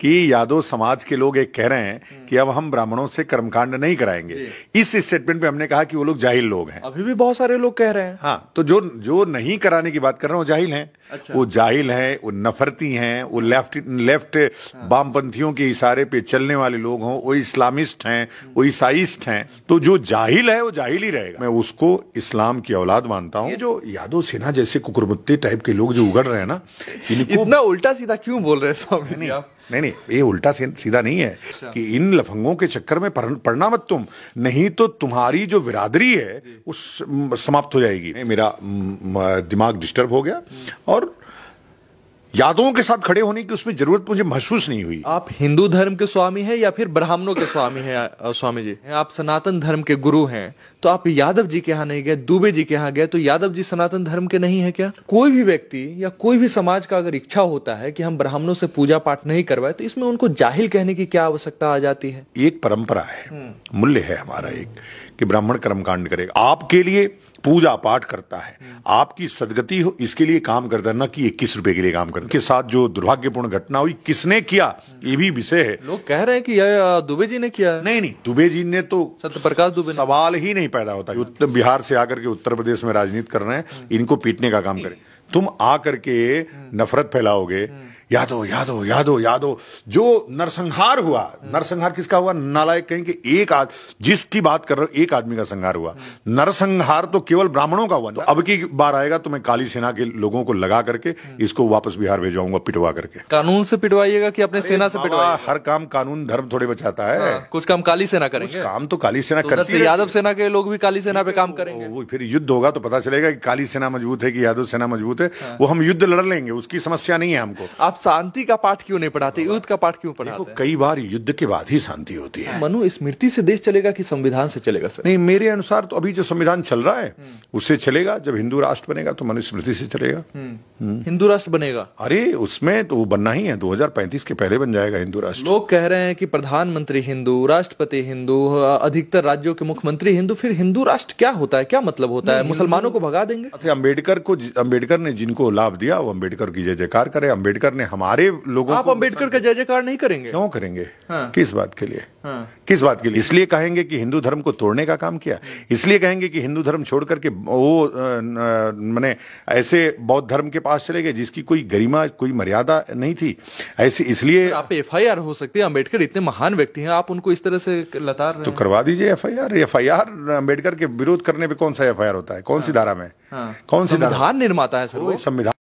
कि यादव समाज के लोग एक कह रहे हैं कि अब हम ब्राह्मणों से कर्मकांड नहीं कराएंगे। इस स्टेटमेंट पे हमने कहा कि वो लोग जाहिल लोग हैं। अभी भी बहुत सारे लोग कह रहे हैं। हाँ, तो जो नहीं कराने की बात कर रहे हैं वो जाहिल हैं। अच्छा। वो जाहिल हैं, वो नफरती हैं, वो लेफ्ट वामपंथियों के इशारे पे चलने वाले लोग हों, वो इस्लामिस्ट हैं, वो ईसाइस्ट हैं। तो जो जाहिल है वो जाहिल ही रहेगा। मैं उसको इस्लाम की औलाद मानता हूँ। ये जो यादव सिन्हा जैसे कुकुरमुत्ते टाइप के लोग जो उगड़ रहे हैं ना, इतना उल्टा सीधा क्यों बोल रहे हैं स्वामी जी आप? नहीं, ये उल्टा सीधा नहीं है कि इन लफंगों के चक्कर में पढ़ना मत तुम, नहीं तो तुम्हारी जो बिरादरी है वो समाप्त हो जाएगी। मेरा दिमाग डिस्टर्ब हो गया और यादवों के साथ खड़े होने की उसमें जरूरत मुझे महसूस नहीं हुई। आप हिंदू धर्म के स्वामी हैं या फिर ब्राह्मणों के स्वामी हैं स्वामी जी? आप सनातन धर्म के गुरु हैं, तो आप यादव जी के यहाँ नहीं गए, दुबे जी के यहाँ गए, तो यादव जी सनातन धर्म के नहीं है क्या? कोई भी व्यक्ति या कोई भी समाज का अगर इच्छा होता है कि हम ब्राह्मणों से पूजा पाठ नहीं करवाए, तो इसमें उनको जाहिल कहने की क्या आवश्यकता आ जाती है? एक परंपरा है, मूल्य है हमारा एक, कि ब्राह्मण कर्मकांड करेगा, आपके लिए पूजा पाठ करता है, आपकी सदगति हो इसके लिए काम करता है, ना कि 21 रुपए के लिए काम करता है। के साथ जो दुर्भाग्यपूर्ण घटना हुई, किसने किया ये भी विषय है। लोग कह रहे हैं कि दुबे जी ने किया। नहीं, दुबे जी ने तो, सत्यप्रकाश दुबे ने, सवाल ही नहीं पैदा होता। उत्तर बिहार से आकर के उत्तर प्रदेश में राजनीति कर रहे हैं, इनको पीटने का काम करें। तुम आकर के नफरत फैलाओगे, यादव यादव यादव यादव। जो नरसंहार हुआ, नरसंहार किसका हुआ? नालायक कहेंगे एक जिसकी बात कर रहे हो, एक आदमी का संहार हुआ। नरसंहार तो केवल ब्राह्मणों का हुआ। तो अब की बार आएगा तो मैं काली सेना के लोगों को लगा करके इसको वापस बिहार भेजवाऊंगा, पिटवा करके। कानून से पिटवाइएगा कि अपने सेना से पिटवाइएगा? हर काम कानून धर्म थोड़े बचाता है। कुछ काम काली सेना करेंगे, कुछ काम तो काली सेना करती है। यादव सेना के लोग भी काली सेना पे काम करेंगे। फिर युद्ध होगा तो पता चलेगा कि काली सेना मजबूत है कि यादव सेना मजबूत है। वो हम युद्ध लड़ लेंगे, उसकी समस्या नहीं है हमको। आप शांति का पाठ क्यों नहीं पढ़ाते, युद्ध का पाठ क्यों पढ़ाते हैं? कई बार युद्ध के बाद ही शांति होती है। मनुस्मृति से देश चलेगा कि संविधान से चलेगा सर? नहीं, मेरे अनुसार तो अभी जो संविधान चल रहा है उससे चलेगा। जब हिंदू राष्ट्र बनेगा तो मनुस्मृति से चलेगा। हिंदू राष्ट्र बनेगा? अरे उसमें तो वो बनना ही है, 2035 के पहले बन जाएगा हिंदू राष्ट्र। लोग कह रहे हैं कि प्रधानमंत्री हिंदू, राष्ट्रपति हिंदू, अधिकतर राज्यों के मुख्यमंत्री हिंदू। फिर हिंदू राष्ट्र क्या होता है, क्या मतलब होता है? मुसलमानों को भगा देंगे? अम्बेडकर ने जिनको लाभ दिया वो अम्बेडकर की जय जयकार करे। अम्बेडकर ने हमारे लोगों आप अम्बेडकर का जय जयकार नहीं करेंगे? क्यों करेंगे? हाँ। किस बात के लिए? हाँ। किस बात के लिए? इसलिए कहेंगे कि हिंदू धर्म को तोड़ने का काम किया, इसलिए कहेंगे कि हिंदू धर्म छोड़ करके वो माने ऐसे बौद्ध धर्म के पास चले गए जिसकी कोई गरिमा, कोई मर्यादा नहीं थी। ऐसे इसलिए आप FIR हो सकती है। अम्बेडकर इतने महान व्यक्ति हैं, आप उनको इस तरह से लताड़ रहे हैं। तो करवा दीजिए FIR। अम्बेडकर के विरोध करने पे कौन सा FIR होता है? कौन सी धारा में? हाँ। कौन सी धारा? संविधान निर्माता है सर वो। संविधान